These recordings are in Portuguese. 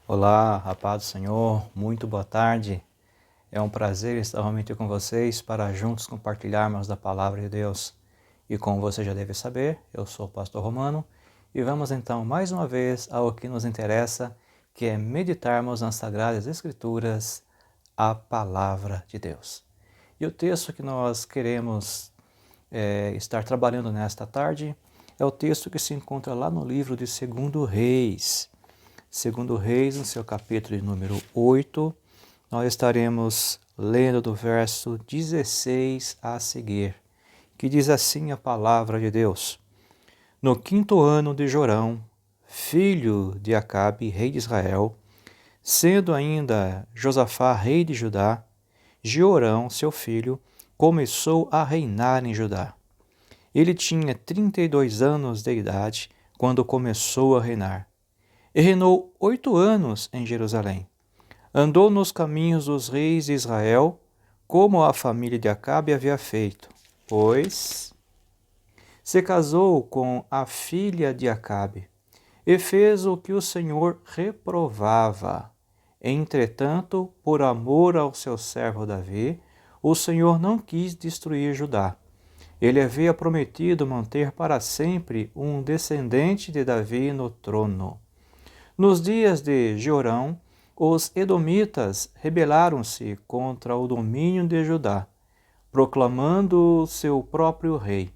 Olá, a paz do Senhor, muito boa tarde. É um prazer estar novamente com vocês para juntos compartilharmos da Palavra de Deus. E como você já deve saber, eu sou o pastor Romano e vamos então mais uma vez ao que nos interessa, que é meditarmos nas Sagradas Escrituras, a Palavra de Deus. E o texto que nós queremos estar trabalhando nesta tarde é o texto que se encontra lá no livro de 2 Reis. 2 Reis, no seu capítulo de número 8, nós estaremos lendo do verso 16 a seguir, que diz assim a palavra de Deus. No 5º ano de Jorão, filho de Acabe, rei de Israel, sendo ainda Josafá rei de Judá, Jeorão, seu filho, começou a reinar em Judá. Ele tinha 32 anos de idade quando começou a reinar. E reinou 8 anos em Jerusalém. Andou nos caminhos dos reis de Israel, como a família de Acabe havia feito, pois se casou com a filha de Acabe, e fez o que o Senhor reprovava. Entretanto, por amor ao seu servo Davi, o Senhor não quis destruir Judá. Ele havia prometido manter para sempre um descendente de Davi no trono. Nos dias de Jeorão, os edomitas rebelaram-se contra o domínio de Judá, proclamando seu próprio rei.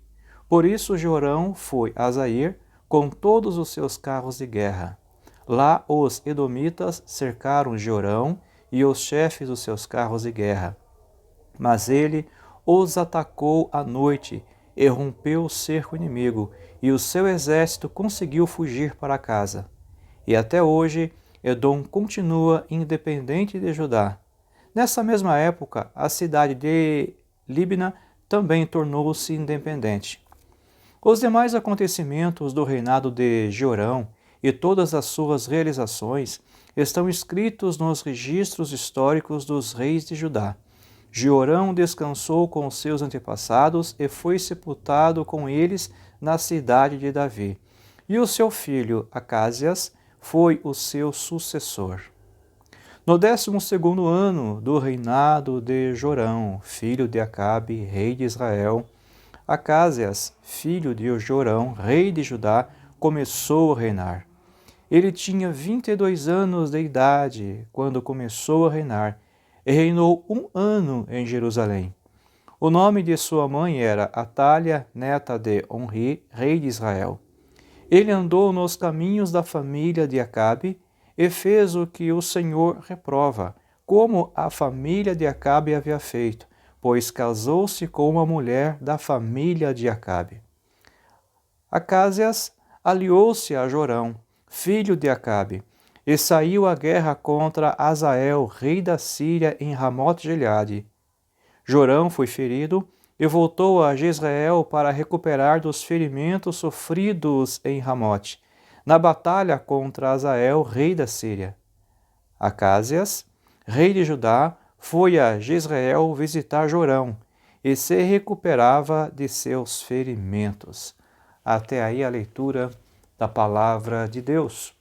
Por isso Jeorão foi a Zair com todos os seus carros de guerra. Lá os edomitas cercaram Jeorão e os chefes dos seus carros de guerra. Mas ele os atacou à noite e rompeu o cerco inimigo, e o seu exército conseguiu fugir para casa. E até hoje, Edom continua independente de Judá. Nessa mesma época, a cidade de Líbna também tornou-se independente. Os demais acontecimentos do reinado de Jeorão e todas as suas realizações estão escritos nos registros históricos dos reis de Judá. Jeorão descansou com seus antepassados e foi sepultado com eles na cidade de Davi. E o seu filho Acázias foi o seu sucessor. No 12º ano do reinado de Jorão, filho de Acabe, rei de Israel, Acázias, filho de Jorão, rei de Judá, começou a reinar. Ele tinha 22 anos de idade quando começou a reinar e reinou 1 ano em Jerusalém. O nome de sua mãe era Atália, neta de Omri, rei de Israel. Ele andou nos caminhos da família de Acabe e fez o que o Senhor reprova, como a família de Acabe havia feito, pois casou-se com uma mulher da família de Acabe. Acázias aliou-se a Jorão, filho de Acabe, e saiu à guerra contra Azael, rei da Síria, em Ramote-Gileade. Jorão foi ferido e voltou a Jezreel para recuperar dos ferimentos sofridos em Ramote, na batalha contra Azael, rei da Síria. Acázias, rei de Judá, foi a Jezreel visitar Jorão e se recuperava de seus ferimentos. Até aí a leitura da palavra de Deus.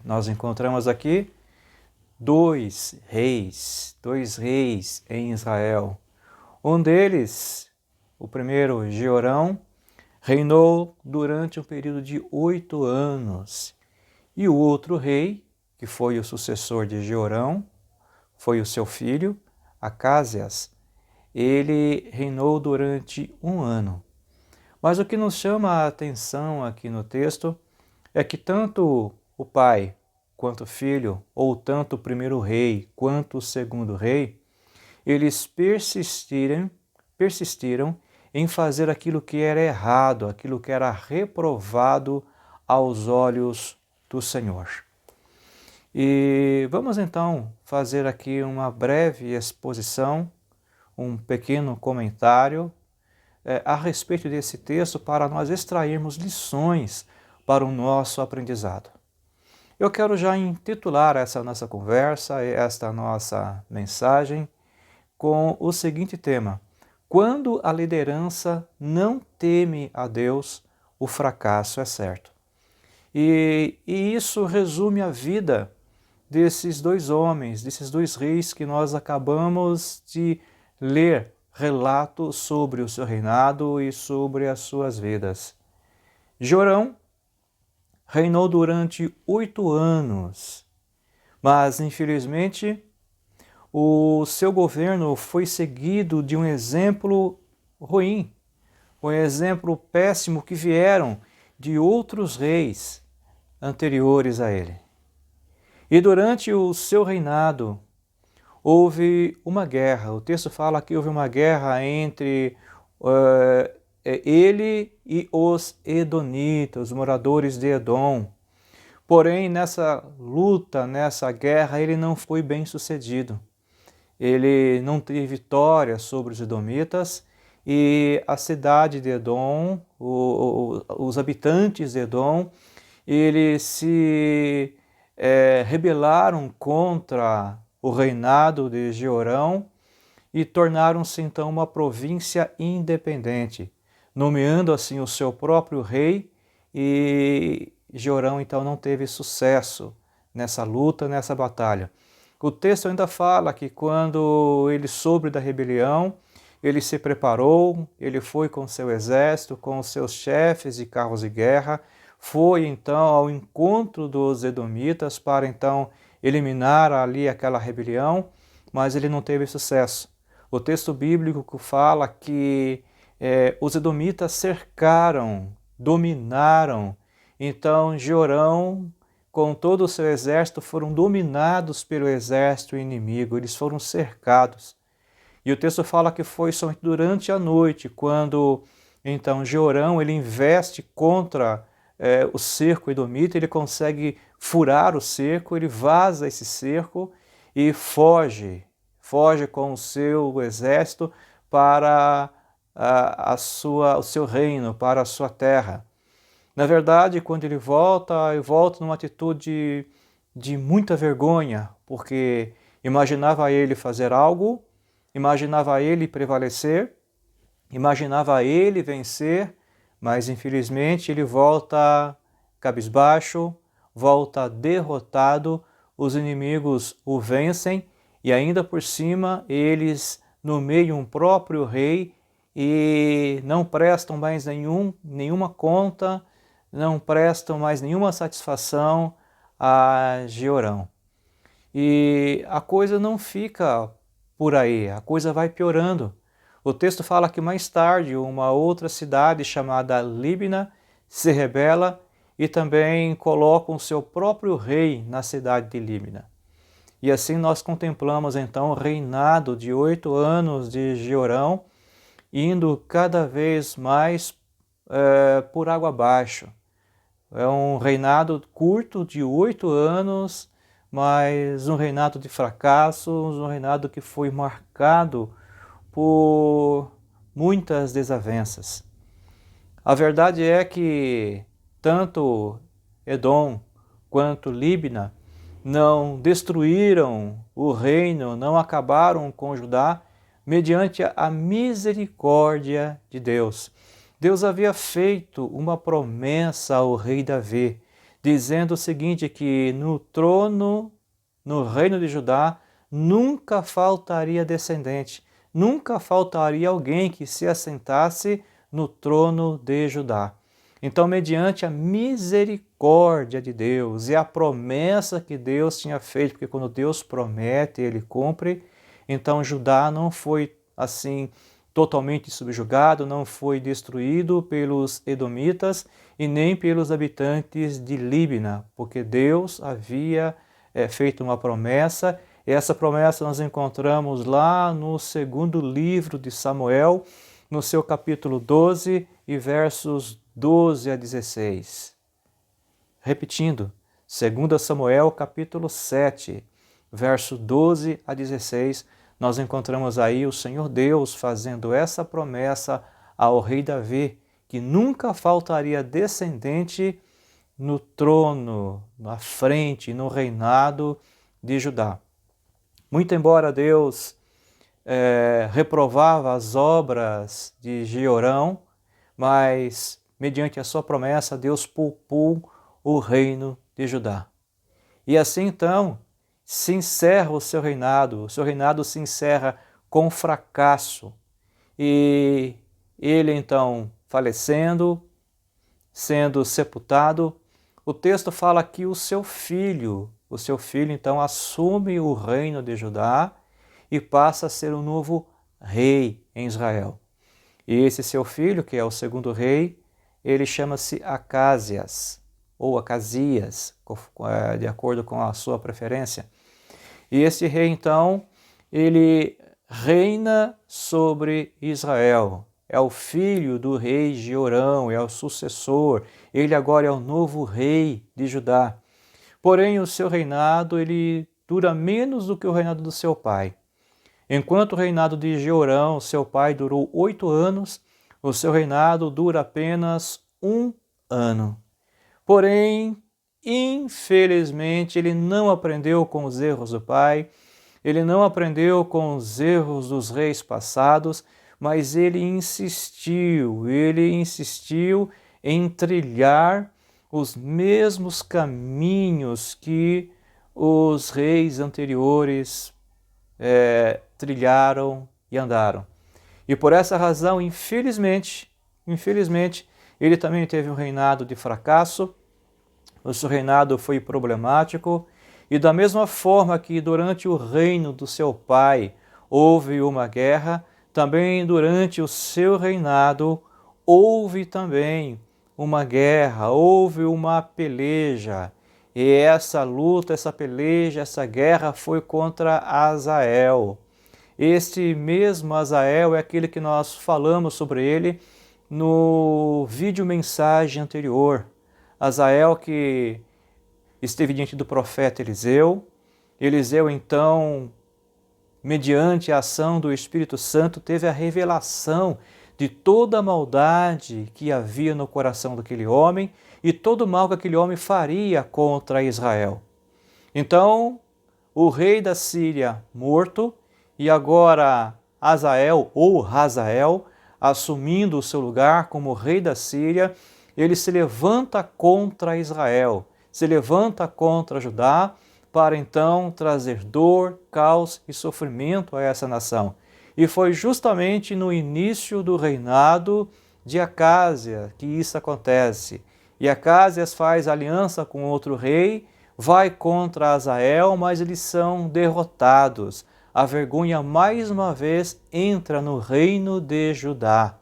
Nós encontramos aqui dois reis em Israel. Um deles, o primeiro, Jeorão, reinou durante um período de 8 anos. E o outro rei, que foi o sucessor de Jeorão, foi o seu filho, Acázias, ele reinou durante 1 ano. Mas o que nos chama a atenção aqui no texto é que tanto o pai quanto o filho, ou tanto o primeiro rei quanto o segundo rei, eles persistiram em fazer aquilo que era errado, aquilo que era reprovado aos olhos do Senhor. E vamos então fazer aqui uma breve exposição, um pequeno comentário a respeito desse texto para nós extrairmos lições para o nosso aprendizado. Eu quero já intitular essa nossa conversa, esta nossa mensagem, com o seguinte tema: quando a liderança não teme a Deus, o fracasso é certo. E isso resume a vida desses dois homens, desses dois reis que nós acabamos de ler relato sobre o seu reinado e sobre as suas vidas. Jorão reinou durante 8 anos, mas infelizmente o seu governo foi seguido de um exemplo ruim, um exemplo péssimo que vieram de outros reis anteriores a ele. E durante o seu reinado houve uma guerra. O texto fala que houve uma guerra entre ele e os edonitas, os moradores de Edom. Porém, nessa luta, nessa guerra, ele não foi bem sucedido. Ele não teve vitória sobre os edomitas e a cidade de Edom, os habitantes de Edom, eles se rebelaram contra o reinado de Jeorão e tornaram-se então uma província independente, nomeando assim o seu próprio rei, e Jeorão então não teve sucesso nessa luta, nessa batalha. O texto ainda fala que quando ele soube da rebelião, ele se preparou, ele foi com seu exército, com os seus chefes de carros de guerra, foi então ao encontro dos edomitas para então eliminar ali aquela rebelião, mas ele não teve sucesso. O texto bíblico fala que os edomitas cercaram, dominaram, então Jeorão com todo o seu exército foram dominados pelo exército inimigo, eles foram cercados. E o texto fala que foi somente durante a noite, quando então Jeorão ele investe contra o cerco edomita, ele consegue furar o cerco, ele vaza esse cerco e foge com o seu exército para o seu reino, para a sua terra. Na verdade, quando ele volta numa atitude de muita vergonha, porque imaginava ele fazer algo, imaginava ele prevalecer, imaginava ele vencer, mas infelizmente ele volta cabisbaixo, volta derrotado, os inimigos o vencem e ainda por cima eles nomeiam um próprio rei e não prestam mais nenhuma conta, não prestam mais nenhuma satisfação a Jeorão. E a coisa não fica por aí, a coisa vai piorando. O texto fala que mais tarde uma outra cidade chamada Líbina se rebela e também coloca o seu próprio rei na cidade de Líbina. E assim nós contemplamos então o reinado de 8 anos de Jeorão, indo cada vez mais por água abaixo. É um reinado curto de 8 anos, mas um reinado de fracassos, um reinado que foi marcado por muitas desavenças. A verdade é que tanto Edom quanto Líbina não destruíram o reino, não acabaram com Judá, mediante a misericórdia de Deus. Deus havia feito uma promessa ao rei Davi, dizendo o seguinte, que no trono, no reino de Judá, nunca faltaria descendente, nunca faltaria alguém que se assentasse no trono de Judá. Então, mediante a misericórdia de Deus e a promessa que Deus tinha feito, porque quando Deus promete, Ele cumpre, então Judá não foi assim totalmente subjugado, não foi destruído pelos edomitas e nem pelos habitantes de Líbina, porque Deus havia feito uma promessa, e essa promessa nós encontramos lá no segundo livro de Samuel, no seu capítulo 12 e versos 12 a 16. Repetindo, 2 Samuel capítulo 7, verso 12 a 16, nós encontramos aí o Senhor Deus fazendo essa promessa ao rei Davi, que nunca faltaria descendente no trono, na frente, no reinado de Judá. Muito embora Deus reprovava as obras de Jeorão, mas mediante a sua promessa, Deus poupou o reino de Judá. E assim então, se encerra o seu reinado se encerra com fracasso. E ele então falecendo, sendo sepultado, o texto fala que o seu filho então assume o reino de Judá e passa a ser o novo rei em Israel. E esse seu filho, que é o segundo rei, ele chama-se Acázias, ou Acasias, de acordo com a sua preferência. E esse rei, então, ele reina sobre Israel. É o filho do rei Jeorão, é o sucessor. Ele agora é o novo rei de Judá. Porém, o seu reinado ele dura menos do que o reinado do seu pai. Enquanto o reinado de Jeorão, seu pai, durou 8 anos, o seu reinado dura apenas 1 ano. Porém, infelizmente, ele não aprendeu com os erros do pai, ele não aprendeu com os erros dos reis passados, mas ele insistiu em trilhar os mesmos caminhos que os reis anteriores trilharam e andaram. E por essa razão, infelizmente, ele também teve um reinado de fracasso, o seu reinado foi problemático, e da mesma forma que durante o reino do seu pai houve uma guerra, também durante o seu reinado houve também uma guerra, houve uma peleja. E essa luta, essa peleja, essa guerra foi contra Azael. Este mesmo Azael é aquele que nós falamos sobre ele no vídeo mensagem anterior. Azael que esteve diante do profeta Eliseu. Eliseu então, mediante a ação do Espírito Santo, teve a revelação de toda a maldade que havia no coração daquele homem e todo o mal que aquele homem faria contra Israel. Então, o rei da Síria morto, e agora Azael ou Hazael, assumindo o seu lugar como rei da Síria, ele se levanta contra Israel, se levanta contra Judá, para então trazer dor, caos e sofrimento a essa nação. E foi justamente no início do reinado de Acázias que isso acontece. E Acázias faz aliança com outro rei, vai contra Azael, mas eles são derrotados. A vergonha mais uma vez entra no reino de Judá.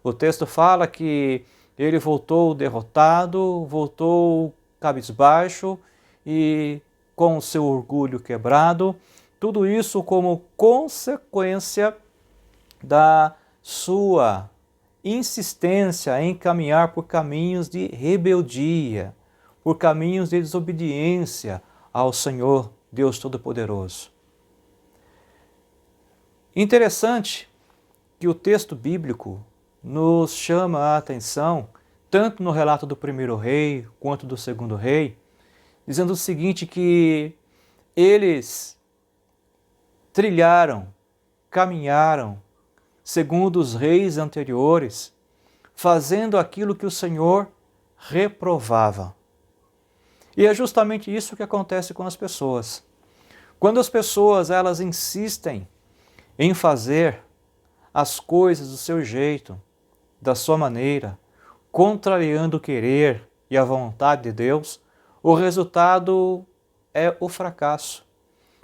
O texto fala que ele voltou derrotado, voltou cabisbaixo e com o seu orgulho quebrado. Tudo isso como consequência da sua insistência em caminhar por caminhos de rebeldia, por caminhos de desobediência ao Senhor Deus Todo-Poderoso. Interessante que o texto bíblico nos chama a atenção, tanto no relato do primeiro rei quanto do segundo rei, dizendo o seguinte, que eles trilharam, caminharam, segundo os reis anteriores, fazendo aquilo que o Senhor reprovava. E é justamente isso que acontece com as pessoas. Quando as pessoas elas insistem em fazer as coisas do seu jeito, da sua maneira, contrariando o querer e a vontade de Deus, o resultado é o fracasso.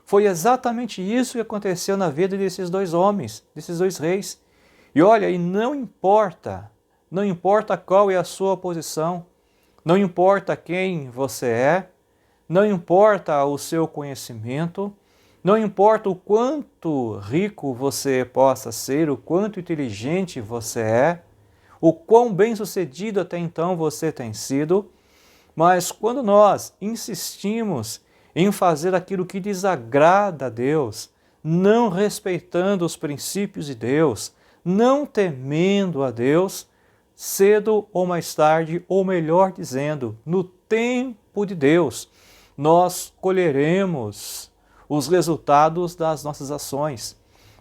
Foi exatamente isso que aconteceu na vida desses dois homens, desses dois reis. E olha, e não importa qual é a sua posição, não importa quem você é, não importa o seu conhecimento, não importa o quanto rico você possa ser, o quanto inteligente você é, o quão bem-sucedido até então você tem sido, mas quando nós insistimos em fazer aquilo que desagrada a Deus, não respeitando os princípios de Deus, não temendo a Deus, cedo ou mais tarde, ou melhor dizendo, no tempo de Deus, nós colheremos os resultados das nossas ações.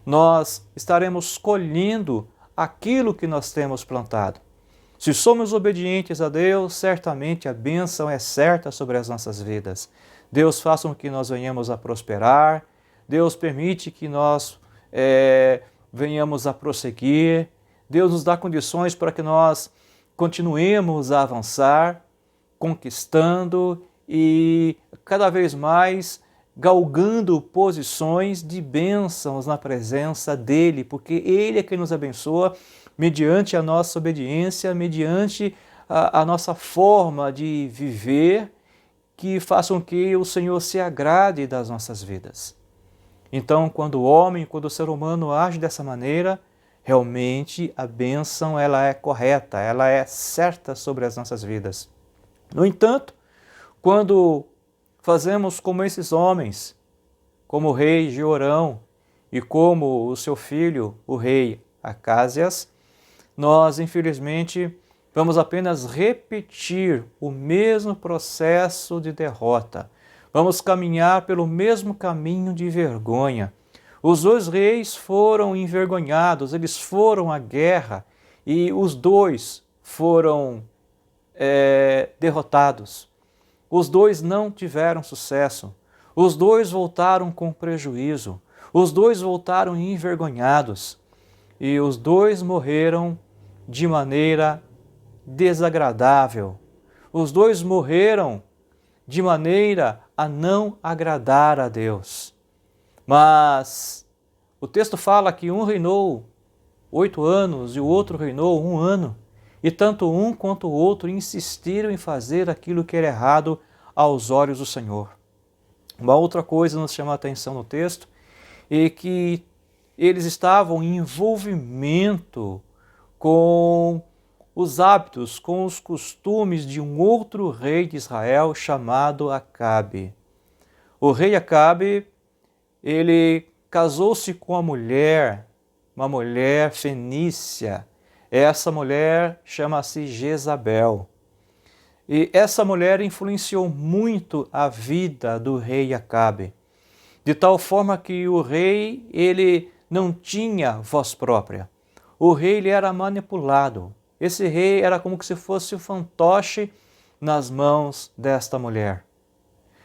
Nós estaremos colhendo aquilo que nós temos plantado. Se somos obedientes a Deus, certamente a bênção é certa sobre as nossas vidas. Deus faça com que nós venhamos a prosperar, Deus permite que nós venhamos a prosseguir, Deus nos dá condições para que nós continuemos a avançar, conquistando e cada vez mais galgando posições de bênçãos na presença dEle, porque Ele é quem nos abençoa mediante a nossa obediência, mediante a nossa forma de viver, que façam que o Senhor se agrade das nossas vidas. Então, quando o homem, quando o ser humano age dessa maneira, realmente a bênção ela é correta, ela é certa sobre as nossas vidas. No entanto, quando fazemos como esses homens, como o rei Jeorão e como o seu filho, o rei Acázias, nós, infelizmente, vamos apenas repetir o mesmo processo de derrota. Vamos caminhar pelo mesmo caminho de vergonha. Os dois reis foram envergonhados, eles foram à guerra e os dois foram derrotados. Os dois não tiveram sucesso. Os dois voltaram com prejuízo. Os dois voltaram envergonhados. E os dois morreram de maneira desagradável. Os dois morreram de maneira a não agradar a Deus. Mas o texto fala que um reinou 8 anos e o outro reinou 1 ano. E tanto um quanto o outro insistiram em fazer aquilo que era errado aos olhos do Senhor. Uma outra coisa nos chama a atenção no texto é que eles estavam em envolvimento com os hábitos, com os costumes de um outro rei de Israel chamado Acabe. O rei Acabe, ele casou-se com uma mulher fenícia. Essa mulher chama-se Jezabel. E essa mulher influenciou muito a vida do rei Acabe, de tal forma que o rei ele não tinha voz própria. O rei ele era manipulado. Esse rei era como se fosse o fantoche nas mãos desta mulher.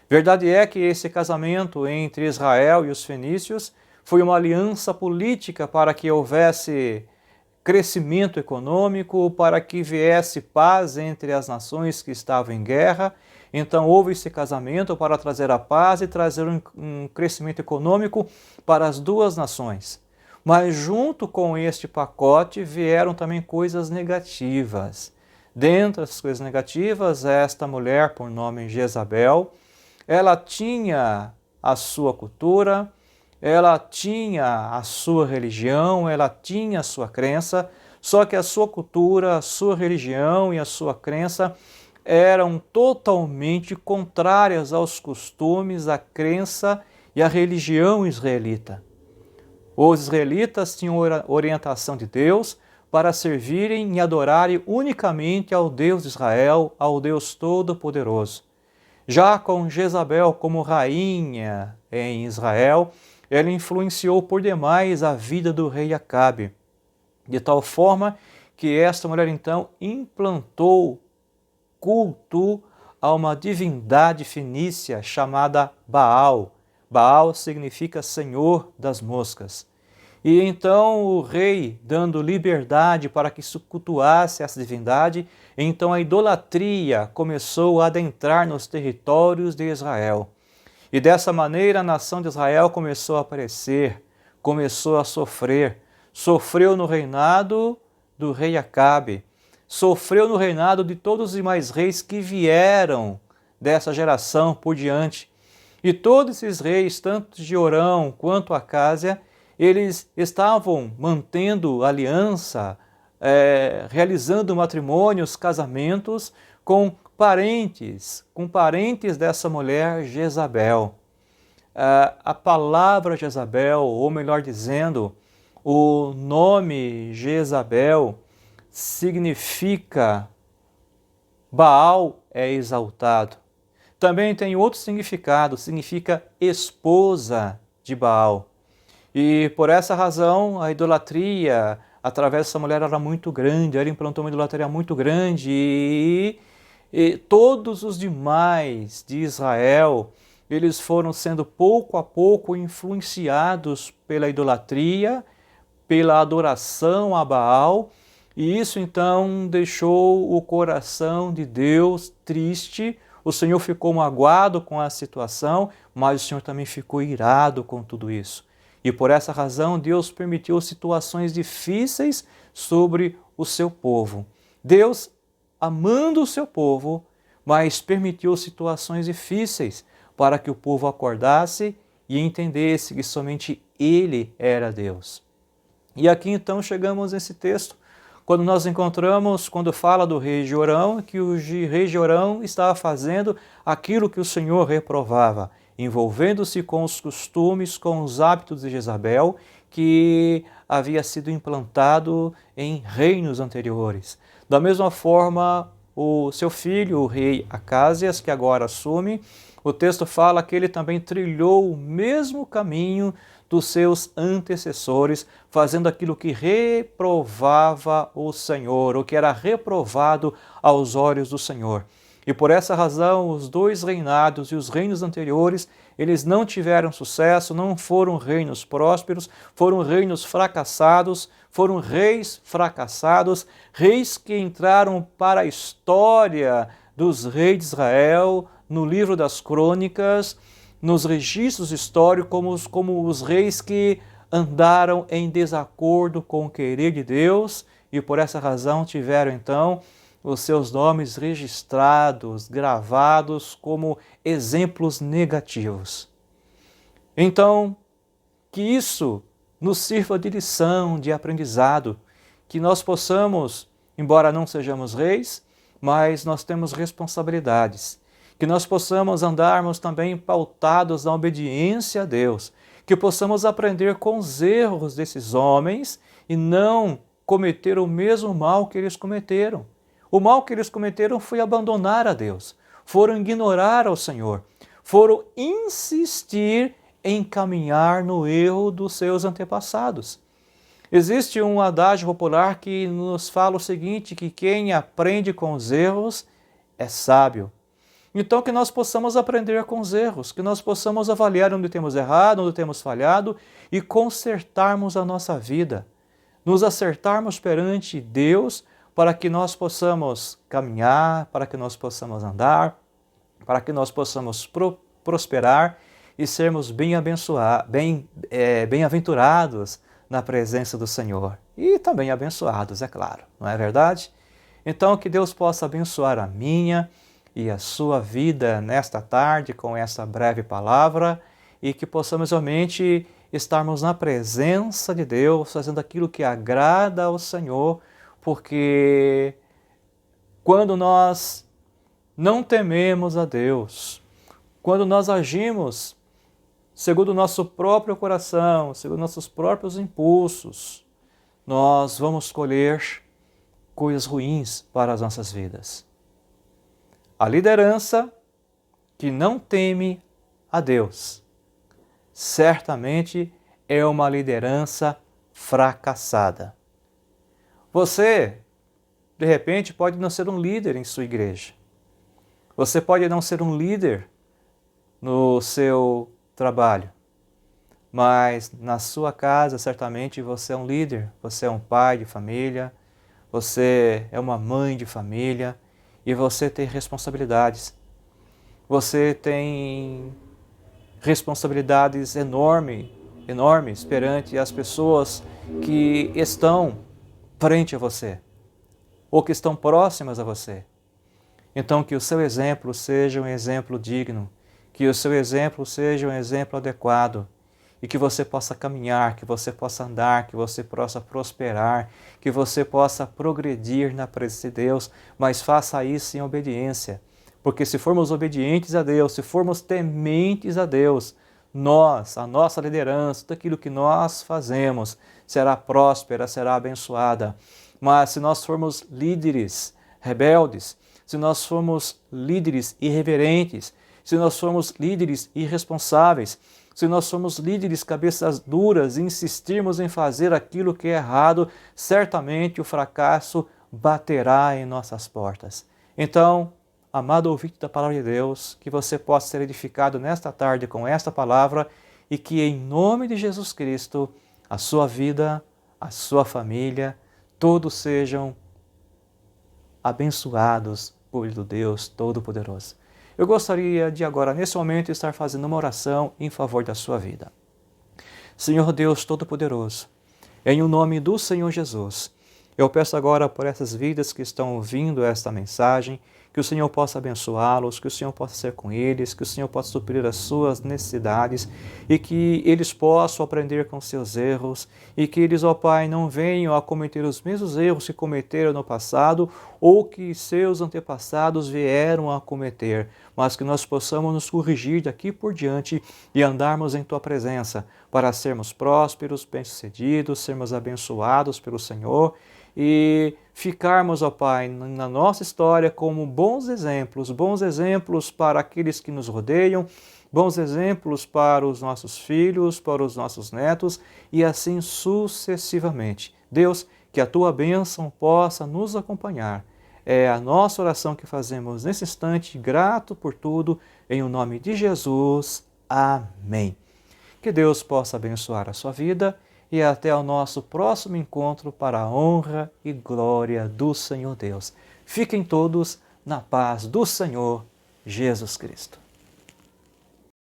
Verdade é que esse casamento entre Israel e os fenícios foi uma aliança política para que houvesse crescimento econômico, para que viesse paz entre as nações que estavam em guerra. Então houve esse casamento para trazer a paz e trazer um crescimento econômico para as duas nações. Mas junto com este pacote vieram também coisas negativas. Dentre as coisas negativas, esta mulher, por nome Jezabel, ela tinha a sua cultura, ela tinha a sua religião, ela tinha a sua crença, só que a sua cultura, a sua religião e a sua crença eram totalmente contrárias aos costumes, à crença e à religião israelita. Os israelitas tinham orientação de Deus para servirem e adorarem unicamente ao Deus de Israel, ao Deus Todo-Poderoso. Já com Jezabel como rainha em Israel, ela influenciou por demais a vida do rei Acabe, de tal forma que esta mulher então implantou culto a uma divindade fenícia chamada Baal. Baal significa Senhor das Moscas. E então o rei, dando liberdade para que se cultuasse essa divindade, então a idolatria começou a adentrar nos territórios de Israel. E dessa maneira a nação de Israel começou a aparecer, começou a sofrer. Sofreu no reinado do rei Acabe, sofreu no reinado de todos os demais reis que vieram dessa geração por diante. E todos esses reis, tanto Jeorão quanto Acásia, eles estavam mantendo aliança, realizando matrimônios, casamentos com parentes dessa mulher Jezabel. A palavra Jezabel, ou melhor dizendo, o nome Jezabel significa Baal é exaltado. Também tem outro significado, significa esposa de Baal. E por essa razão a idolatria, através dessa mulher era muito grande, ela implantou uma idolatria muito grande e todos os demais de Israel, eles foram sendo pouco a pouco influenciados pela idolatria, pela adoração a Baal, e isso então deixou o coração de Deus triste. O Senhor ficou magoado com a situação, mas o Senhor também ficou irado com tudo isso. E por essa razão Deus permitiu situações difíceis sobre o seu povo. Deus, amando o seu povo, mas permitiu situações difíceis para que o povo acordasse e entendesse que somente Ele era Deus. E aqui então chegamos nesse texto, quando nós encontramos, quando fala do rei Jorão, que o rei Jorão estava fazendo aquilo que o Senhor reprovava, envolvendo-se com os costumes, com os hábitos de Jezabel, que havia sido implantado em reinos anteriores. Da mesma forma, o seu filho, o rei Acázias, que agora assume, o texto fala que ele também trilhou o mesmo caminho dos seus antecessores, fazendo aquilo que reprovava o Senhor, o que era reprovado aos olhos do Senhor. E por essa razão, os dois reinados e os reinos anteriores, eles não tiveram sucesso, não foram reinos prósperos, foram reinos fracassados, foram reis fracassados, reis que entraram para a história dos reis de Israel, no livro das crônicas, nos registros históricos como os reis que andaram em desacordo com o querer de Deus e por essa razão tiveram então os seus nomes registrados, gravados como exemplos negativos. Então, que isso nos sirva de lição, de aprendizado, que nós possamos, embora não sejamos reis, mas nós temos responsabilidades, que nós possamos andarmos também pautados na obediência a Deus, que possamos aprender com os erros desses homens e não cometer o mesmo mal que eles cometeram. O mal que eles cometeram foi abandonar a Deus, foram ignorar ao Senhor, foram insistir em caminhar no erro dos seus antepassados. Existe um adágio popular que nos fala o seguinte, que quem aprende com os erros é sábio. Então que nós possamos aprender com os erros, que nós possamos avaliar onde temos errado, onde temos falhado e consertarmos a nossa vida, nos acertarmos perante Deus para que nós possamos caminhar, para que nós possamos andar, para que nós possamos prosperar e sermos bem-aventurados na presença do Senhor. E também abençoados, é claro, não é verdade? Então que Deus possa abençoar a minha e a sua vida nesta tarde com essa breve palavra e que possamos realmente estarmos na presença de Deus, fazendo aquilo que agrada ao Senhor, porque quando nós não tememos a Deus, quando nós agimos segundo o nosso próprio coração, segundo nossos próprios impulsos, nós vamos colher coisas ruins para as nossas vidas. A liderança que não teme a Deus, certamente é uma liderança fracassada. Você, de repente, pode não ser um líder em sua igreja. Você pode não ser um líder no seu trabalho, mas na sua casa, certamente, você é um líder, você é um pai de família, você é uma mãe de família, e você tem responsabilidades. Você tem responsabilidades enormes perante as pessoas que estão frente a você, ou que estão próximas a você. Então que o seu exemplo seja um exemplo digno, que o seu exemplo seja um exemplo adequado, e que você possa caminhar, que você possa andar, que você possa prosperar, que você possa progredir na presença de Deus, mas faça isso em obediência. Porque se formos obedientes a Deus, se formos tementes a Deus, nós, a nossa liderança, tudo aquilo que nós fazemos, será próspera, será abençoada. Mas se nós formos líderes rebeldes, se nós formos líderes irreverentes, se nós formos líderes irresponsáveis, se nós somos líderes cabeças duras e insistirmos em fazer aquilo que é errado, certamente o fracasso baterá em nossas portas. Então, amado ouvinte da palavra de Deus, que você possa ser edificado nesta tarde com esta palavra e que em nome de Jesus Cristo, a sua vida, a sua família, todos sejam abençoados por Deus Todo-Poderoso. Eu gostaria de agora, nesse momento, estar fazendo uma oração em favor da sua vida. Senhor Deus Todo-Poderoso, em o nome do Senhor Jesus, eu peço agora por essas vidas que estão ouvindo esta mensagem, que o Senhor possa abençoá-los, que o Senhor possa ser com eles, que o Senhor possa suprir as suas necessidades e que eles possam aprender com seus erros e que eles, ó Pai, não venham a cometer os mesmos erros que cometeram no passado ou que seus antepassados vieram a cometer, mas que nós possamos nos corrigir daqui por diante e andarmos em Tua presença para sermos prósperos, bem-sucedidos, sermos abençoados pelo Senhor e ficarmos, ó Pai, na nossa história como bons exemplos para aqueles que nos rodeiam, bons exemplos para os nossos filhos, para os nossos netos e assim sucessivamente. Deus, que a Tua bênção possa nos acompanhar. É a nossa oração que fazemos nesse instante, grato por tudo, em o nome de Jesus. Amém. Que Deus possa abençoar a sua vida e até o nosso próximo encontro para a honra e glória do Senhor Deus. Fiquem todos na paz do Senhor Jesus Cristo.